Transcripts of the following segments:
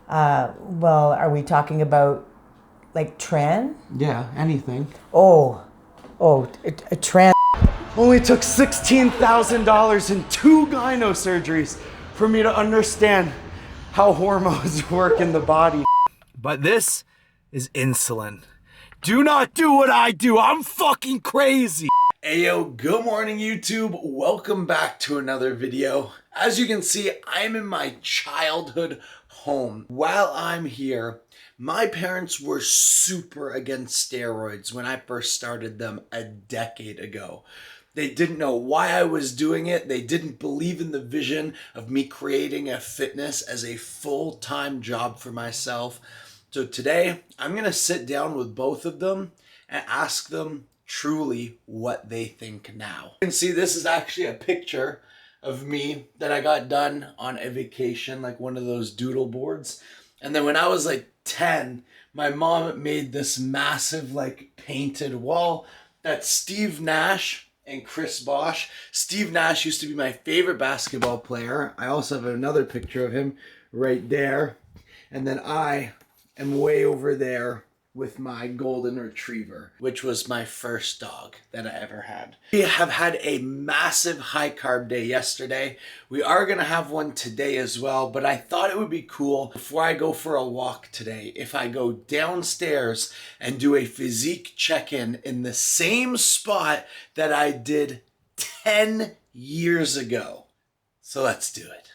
Well, are we talking about like tran? Yeah, anything. A tran. Only took $16,000 and 2 gyno surgeries for me to understand how hormones work in the body. But this is insulin. Do not do what I do. I'm fucking crazy. Ayo, good morning YouTube. Welcome back to another video. As you can see, I'm in my childhood home. While I'm here, my parents were super against steroids when I first started them a decade ago. They didn't know why I was doing it. They didn't believe in the vision of me creating a fitness as a full-time job for myself. So today, I'm gonna sit down with both of them and ask them truly what they think now. You can see this is actually a picture of me that I got done on a vacation, like one of those doodle boards. And then when I was like 10, my mom made this massive like painted wall that Steve Nash and Chris Bosh. Steve Nash used to be my favorite basketball player. I also have another picture of him right there. And then I am way over there with my golden retriever, which was my first dog that I ever had. We have had a massive high carb day yesterday. We are gonna have one today as well, but I thought it would be cool before I go for a walk today if I go downstairs and do a physique check-in in the same spot that I did 10 years ago. So let's do it.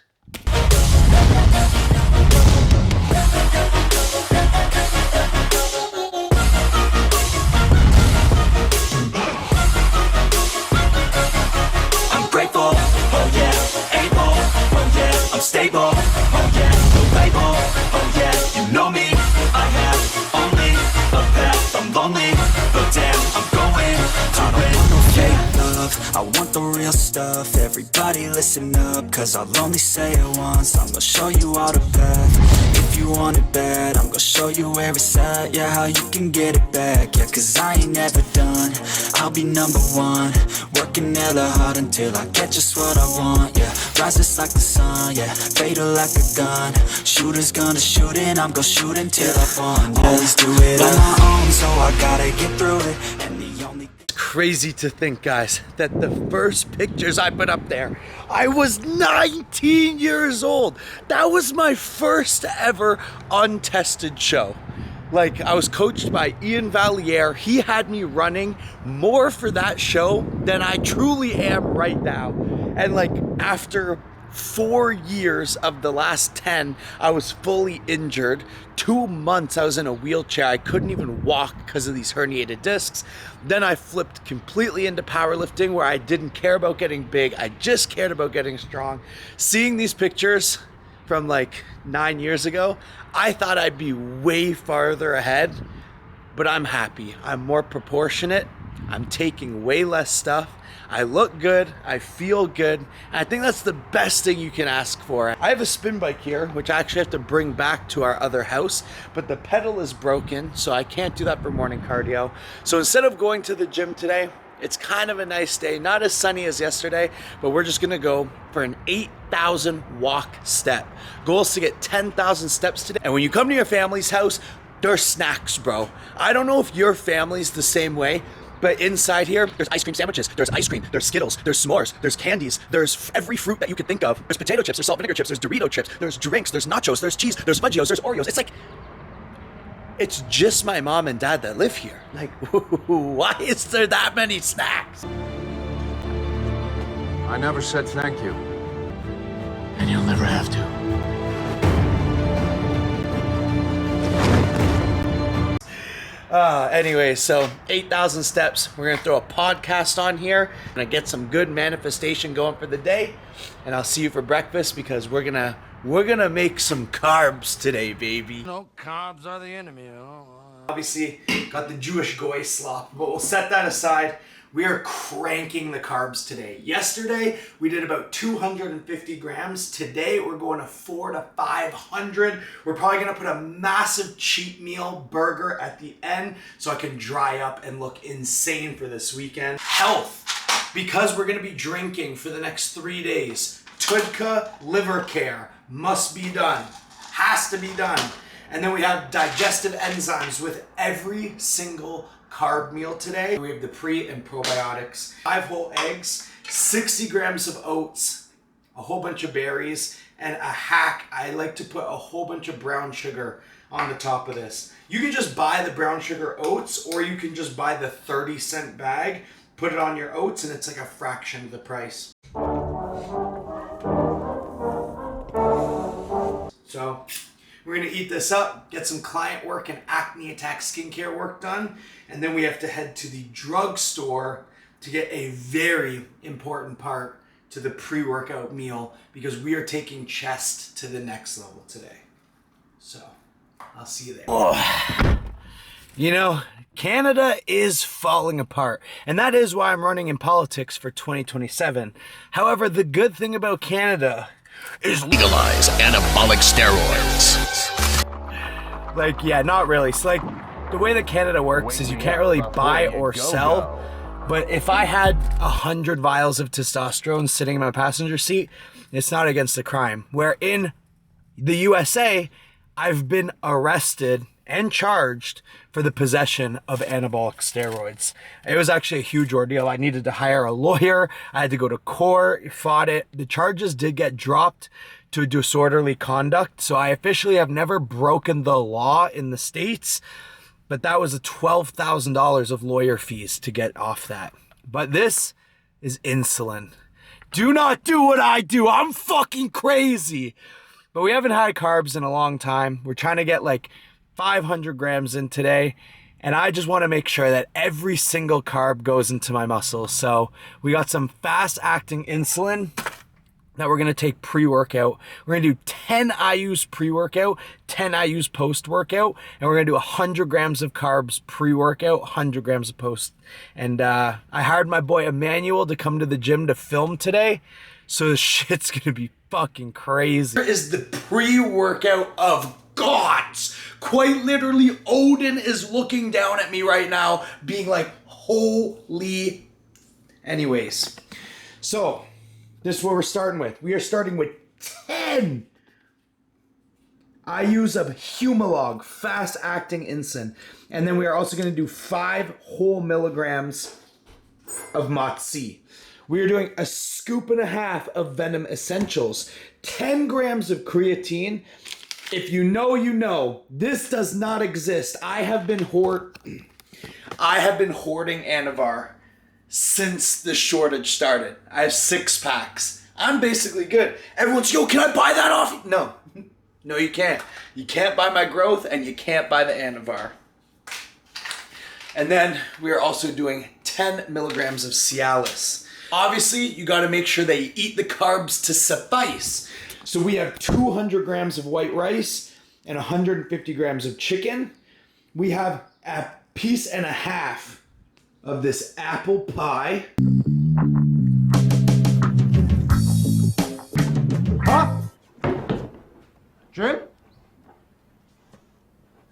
Grateful, oh yeah, able, oh yeah, I'm stable, oh yeah, no label, oh yeah, you know me, I have only a path, I'm lonely, but damn, I'm going to win. I want no fake love, I want the real stuff, everybody listen up, cause I'll only say it once, I'm gonna show you all the path. If you want it bad, I'm gonna show you where it's at, yeah, how you can get it back, yeah, cause I ain't never done, I'll be number one, working hella hard until I get just what I want, yeah, rises like the sun, yeah, fatal like a gun, shooter's gonna shoot and I'm gonna shoot until I won, yeah. Always do it on my own, so I gotta get through it, and the only Crazy to think, guys, that the first pictures I put up there, I was 19 years old. That was my first ever untested show. Like, I was coached by Ian Valier. He had me running more for that show than I truly am right now. And like, after 4 years of the last 10, I was fully injured. 2 months I was in a wheelchair. I couldn't even walk because of these herniated discs. Then I flipped completely into powerlifting where I didn't care about getting big. I just cared about getting strong. Seeing these pictures from like 9 years ago, I thought I'd be way farther ahead, but I'm happy. I'm more proportionate. I'm taking way less stuff. I look good, I feel good, and I think that's the best thing you can ask for. I have a spin bike here, which I actually have to bring back to our other house, but the pedal is broken, so I can't do that for morning cardio. So instead of going to the gym today, it's kind of a nice day, not as sunny as yesterday, but we're just gonna go for an 8,000 walk step. Goal is to get 10,000 steps today. And when you come to your family's house, there's snacks, bro. I don't know if your family's the same way, but inside here, there's ice cream sandwiches, there's ice cream, there's Skittles, there's s'mores, there's candies, there's every fruit that you could think of. There's potato chips, there's salt vinegar chips, there's Dorito chips, there's drinks, there's nachos, there's cheese, there's Fudgios, there's Oreos. It's like, it's just my mom and dad that live here. Like, why is there that many snacks? I never said thank you. and you'll never have to. Anyway, so 8,000 steps. We're gonna throw a podcast on here. I'm gonna get some good manifestation going for the day, and I'll see you for breakfast because we're gonna make some carbs today, baby. No, carbs are the enemy. Obviously, got the Jewish goy slop, but we'll set that aside. We are cranking the carbs today. Yesterday, we did about 250 grams. Today, we're going to 400 to 500. We're probably gonna put a massive cheat meal burger at the end so I can dry up and look insane for this weekend. Health, because we're gonna be drinking for the next 3 days. Tudka liver care must be done. has to be done. And then we have digestive enzymes with every single carb meal today. We have the pre and probiotics, 5 whole eggs, 60 grams of oats, a whole bunch of berries, and a hack. I like to put a whole bunch of brown sugar on the top of this. You can just buy the brown sugar oats, or you can just buy the 30-cent bag, put it on your oats, and it's like a fraction of the price. So we're gonna eat this up, get some client work and acne attack skincare work done, and then we have to head to the drugstore to get a very important part to the pre-workout meal, because we are taking chest to the next level today. So I'll see you there. Oh. You know, Canada is falling apart, and that is why I'm running in politics for 2027. However, the good thing about Canada is legalize anabolic steroids. like, yeah, not really. So like, the way that Canada works is you can't really buy or sell. But if I had 100 vials of testosterone sitting in my passenger seat, it's not against a crime. Where in the USA, I've been arrested and charged for the possession of anabolic steroids. It was actually a huge ordeal. I needed to hire a lawyer. I had to go to court, fought it. The charges did get dropped to disorderly conduct. So I officially have never broken the law in the States. But that was a $12,000 of lawyer fees to get off that. But this is insulin. Do not do what I do. I'm fucking crazy. But we haven't had carbs in a long time. We're trying to get like 500 grams in today. And I just want to make sure that every single carb goes into my muscles. So we got some fast acting insulin that we're going to take pre-workout. We're going to do 10 IUs pre-workout, 10 IUs post-workout, and we're going to do 100 grams of carbs pre-workout, 100 grams of post. And I hired my boy Emmanuel to come to the gym to film today, so this shit's going to be fucking crazy. Here is the pre-workout of gods. Quite literally, Odin is looking down at me right now, being like, holy... Anyways, so... this is what we're starting with. We are starting with 10 IUs of Humalog, fast-acting insulin. And then we are also going to do 5 whole milligrams of Motzi. We are doing a scoop and a half of Venom Essentials, 10 grams of creatine. If you know, you know. This does not exist. I have been hoarding Anavar since the shortage started. I have 6 packs. I'm basically good. Everyone's, yo, can I buy that off? No. No, you can't. You can't buy my growth, and you can't buy the Anavar. And then we are also doing 10 milligrams of Cialis. Obviously, you got to make sure that you eat the carbs to suffice. So we have 200 grams of white rice and 150 grams of chicken. We have a piece and a half of this apple pie. Huh? Drip?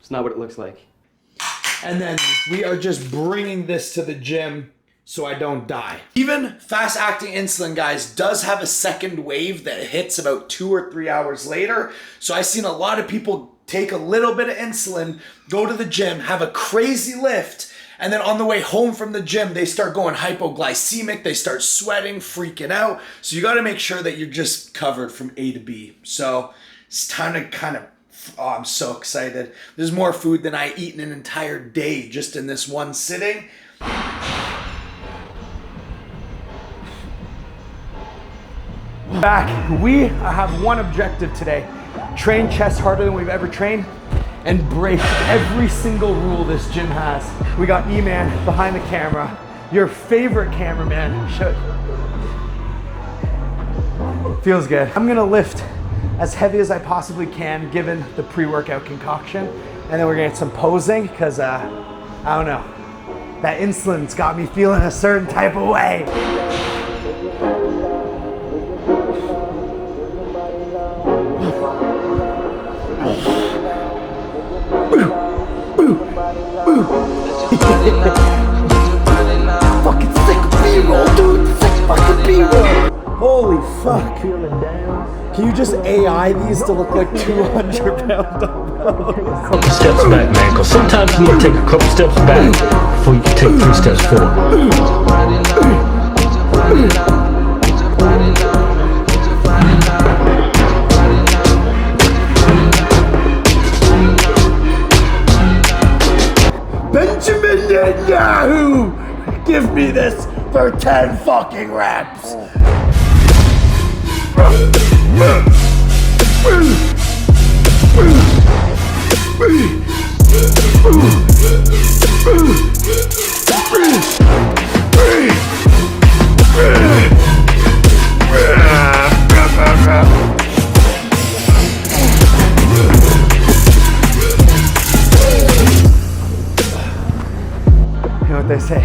It's not what it looks like. And then we are just bringing this to the gym so I don't die. Even fast-acting insulin, guys, does have a second wave that hits about 2 or 3 hours later. So I've seen a lot of people take a little bit of insulin, go to the gym, have a crazy lift, and then on the way home from the gym, they start going hypoglycemic, they start sweating, freaking out. So you gotta make sure that you're just covered from A to B. So it's time to kind of, oh, I'm so excited. There's more food than I eat in an entire day just in this one sitting. Back, we have one objective today. Train chest harder than we've ever trained and break every single rule this gym has. We got E-Man behind the camera, your favorite cameraman. Feels good. I'm gonna lift as heavy as I possibly can given the pre-workout concoction, and then we're gonna get some posing because I don't know, that insulin's got me feeling a certain type of way. Fucking sick B-roll, dude. Sick fucking B-roll. Holy fuck. Can you just AI these to look like 200-pound dumbbells? Couple steps back, man, because sometimes you need to take a couple steps back before you can take 3 steps forward. Benjamin Netanyahu! Give me this for 10 fucking reps! You know what they say?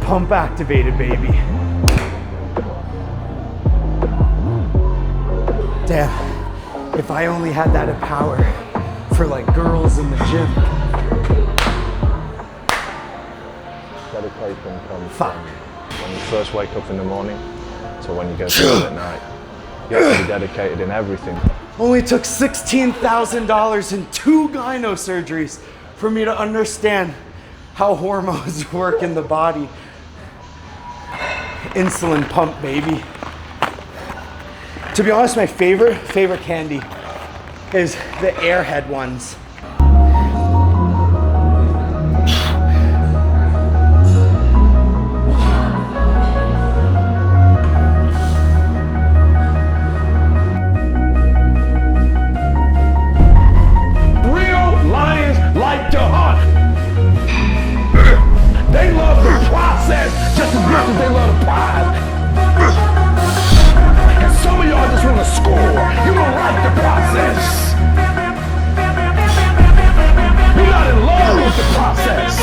Pump activated, baby. Damn, if I only had that of power for like girls in the gym. Dedication comes Fuck. from when you first wake up in the morning to when you go to bed at night. You have to be dedicated in everything. Only took $16,000 and 2 gyno surgeries for me to understand how hormones work in the body. Insulin pump, baby. To be honest, my favorite candy is the Airhead ones. Real lions like to hunt. They love the process just as much as they love the prize. And some of y'all just want to score. You don't like the process. You're not in love with the process.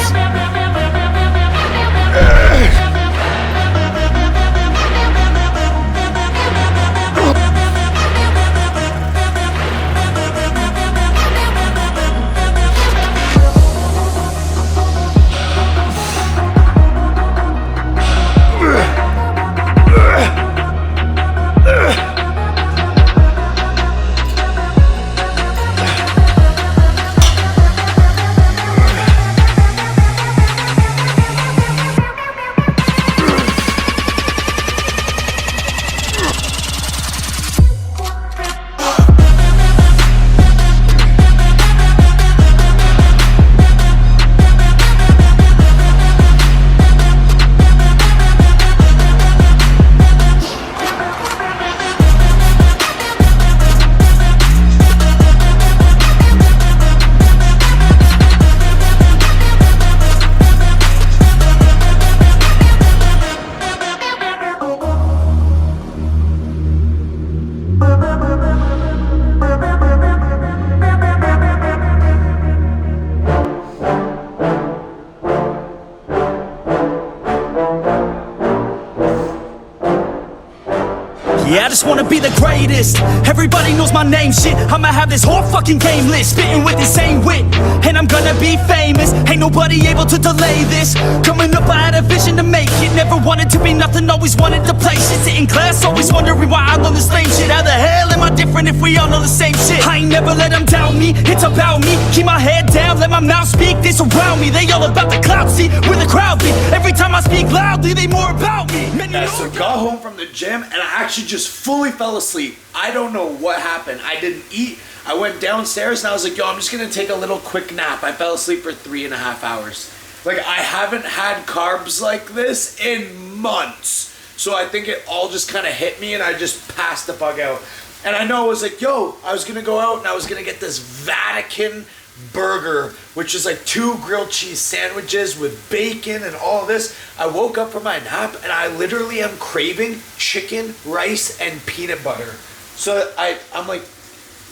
Yeah, I just wanna be the greatest. Everybody knows my name, shit. I'ma have this whole fucking game list, spitting with the same wit, and I'm gonna be famous. Ain't nobody able to delay this. Coming up, I had a vision to make it. Never wanted to be nothing, always wanted to play shit. Sit in class, always wondering why I learn the same shit. How the hell am I different if we all know the same shit? I ain't never let them doubt me, it's about me. Keep my head down, let my mouth speak. They surround me, they all about the clout, see where the crowd be. Every time I speak loudly, they more about me. Man, you know So got home from the gym and I actually just fully fell asleep. I don't know what happened. I didn't eat. I went downstairs and I was like, yo, I'm just gonna take a little quick nap. I fell asleep for 3.5 hours. Like, I haven't had carbs like this in months. So I think it all just kind of hit me and I just passed the fuck out. And I know I was like, yo, I was gonna go out and I was gonna get this Vatican burger, which is like 2 grilled cheese sandwiches with bacon and all this. I woke up from my nap and I literally am craving chicken, rice, and peanut butter. So I'm like,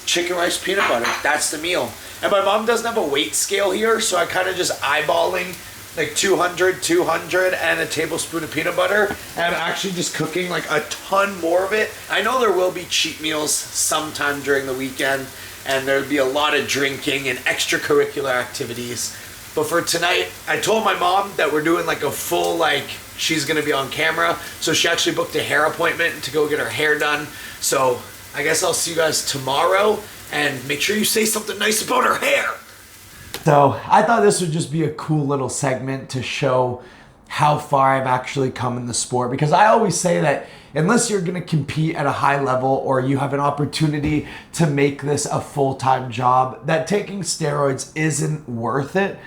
chicken, rice, peanut butter, that's the meal. And my mom doesn't have a weight scale here, so I kind of just eyeballing like 200 and a tablespoon of peanut butter. And I'm actually just cooking like a ton more of it. I know there will be cheat meals sometime during the weekend, and there'll be a lot of drinking and extracurricular activities. But for tonight, I told my mom that we're doing like a full, like, she's gonna be on camera. So she actually booked a hair appointment to go get her hair done. So I guess I'll see you guys tomorrow, and make sure you say something nice about her hair. So I thought this would just be a cool little segment to show how far I've actually come in the sport, because I always say that unless you're going to compete at a high level or you have an opportunity to make this a full-time job, that taking steroids isn't worth it.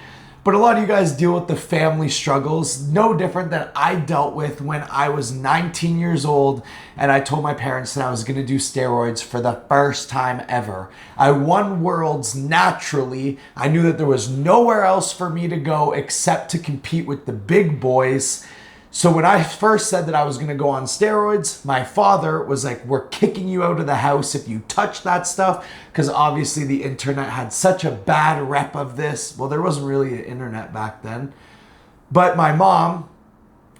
But a lot of you guys deal with the family struggles, no different than I dealt with when I was 19 years old and I told my parents that I was going to do steroids for the first time ever. I won worlds naturally. I knew that there was nowhere else for me to go except to compete with the big boys. So when I first said that I was going to go on steroids, my father was like, we're kicking you out of the house if you touch that stuff, because obviously the internet had such a bad rep of this. Well, there wasn't really an internet back then. But my mom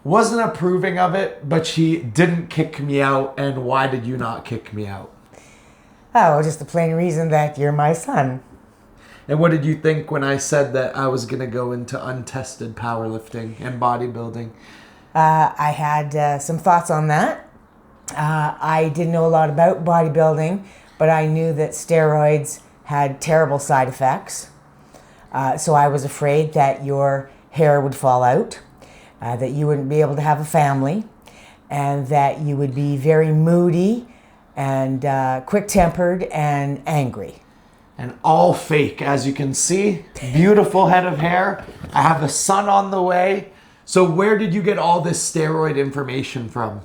wasn't approving of it, but she didn't kick me out. And why did you not kick me out? Oh, just the plain reason that you're my son. And what did you think when I said that I was going to go into untested powerlifting and bodybuilding? I had some thoughts on that. I didn't know a lot about bodybuilding, but I knew that steroids had terrible side effects. So I was afraid that your hair would fall out, that you wouldn't be able to have a family, and that you would be very moody and quick-tempered and angry. And all fake, as you can see. Beautiful head of hair. I have a son on the way. So where did you get all this steroid information from?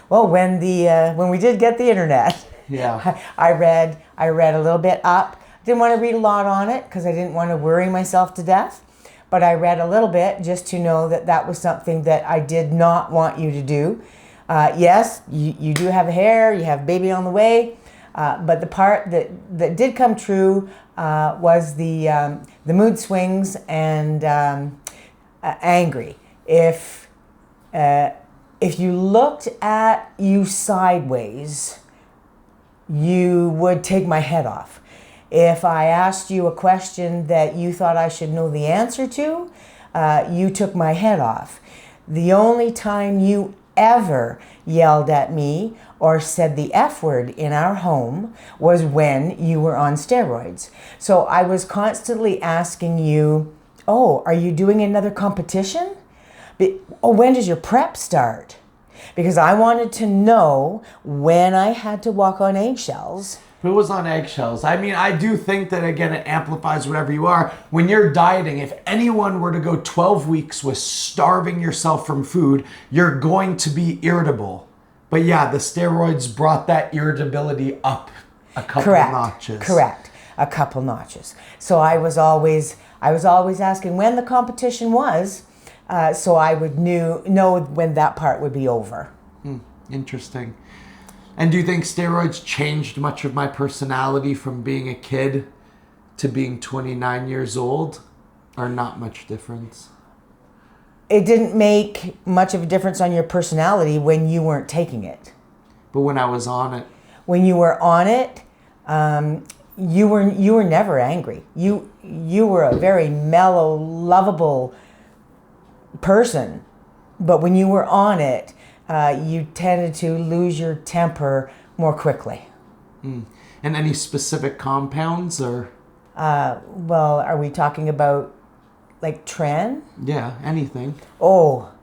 Well, when we did get the internet, Yeah. I read a little bit up. Didn't want to read a lot on it because I didn't want to worry myself to death. But I read a little bit just to know that that was something that I did not want you to do. Yes, you do have hair, you have baby on the way, but the part that did come true was the mood swings and angry. If you looked at you sideways, you would take my head off. If I asked you a question that you thought I should know the answer to, you took my head off. The only time you ever yelled at me or said the F word in our home was when you were on steroids. So I was constantly asking you, oh, are you doing another competition? Oh, when does your prep start? Because I wanted to know when I had to walk on eggshells. Who was on eggshells? I mean, I do think that, again, it amplifies whatever you are. When you're dieting, if anyone were to go 12 weeks with starving yourself from food, you're going to be irritable. But yeah, the steroids brought that irritability up a couple of notches. Correct. A couple notches. So I was always asking when the competition was, so I would know when that part would be over. Interesting. And do you think steroids changed much of my personality from being a kid to being 29 years old, or not much difference? It didn't make much of a difference on your personality when you weren't taking it. But when I was on it? When you were on it, you were never angry. You were a very mellow, lovable person. But when you were on it, you tended to lose your temper more quickly. And any specific compounds, or? Well, are we talking about like tren? Yeah, anything. Tren,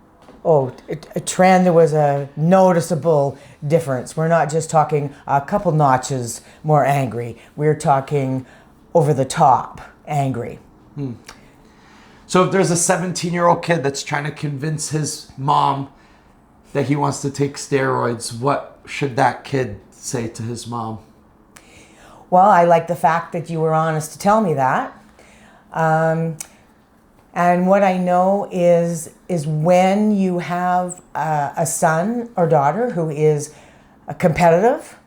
there was a noticeable difference. We're not just talking a couple notches more angry. We're talking over the top angry. So if there's a 17-year-old kid that's trying to convince his mom that he wants to take steroids, what should that kid say to his mom? Well, I like the fact that you were honest to tell me that. And what I know is when you have a son or daughter who is competitive,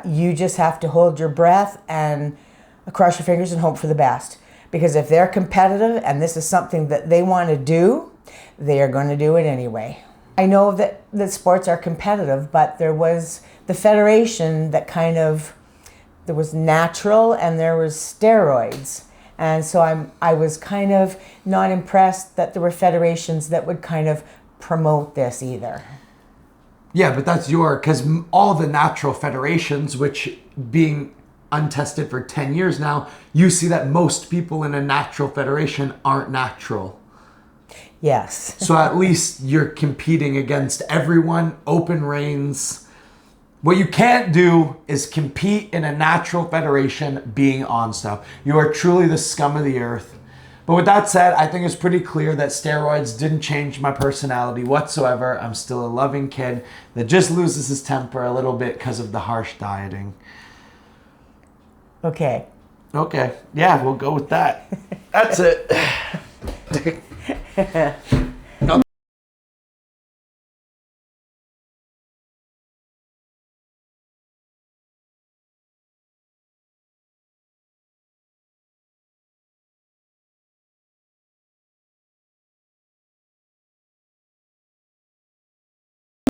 you just have to hold your breath and cross your fingers and hope for the best. Because if they're competitive and this is something that they want to do, they are going to do it anyway. I know that sports are competitive, but there was the federation that there was natural and there was steroids. And so I was kind of not impressed that there were federations that would kind of promote this either. Yeah, but that's because all the natural federations, which being untested for 10 years now, you see that most people in a natural federation aren't natural. Yes. So at least you're competing against everyone, open reigns. What you can't do is compete in a natural federation being on stuff. You are truly the scum of the earth. But with that said, I think it's pretty clear that steroids didn't change my personality whatsoever. I'm still a loving kid that just loses his temper a little bit because of the harsh dieting. Okay. Okay. Yeah, we'll go with that. That's it.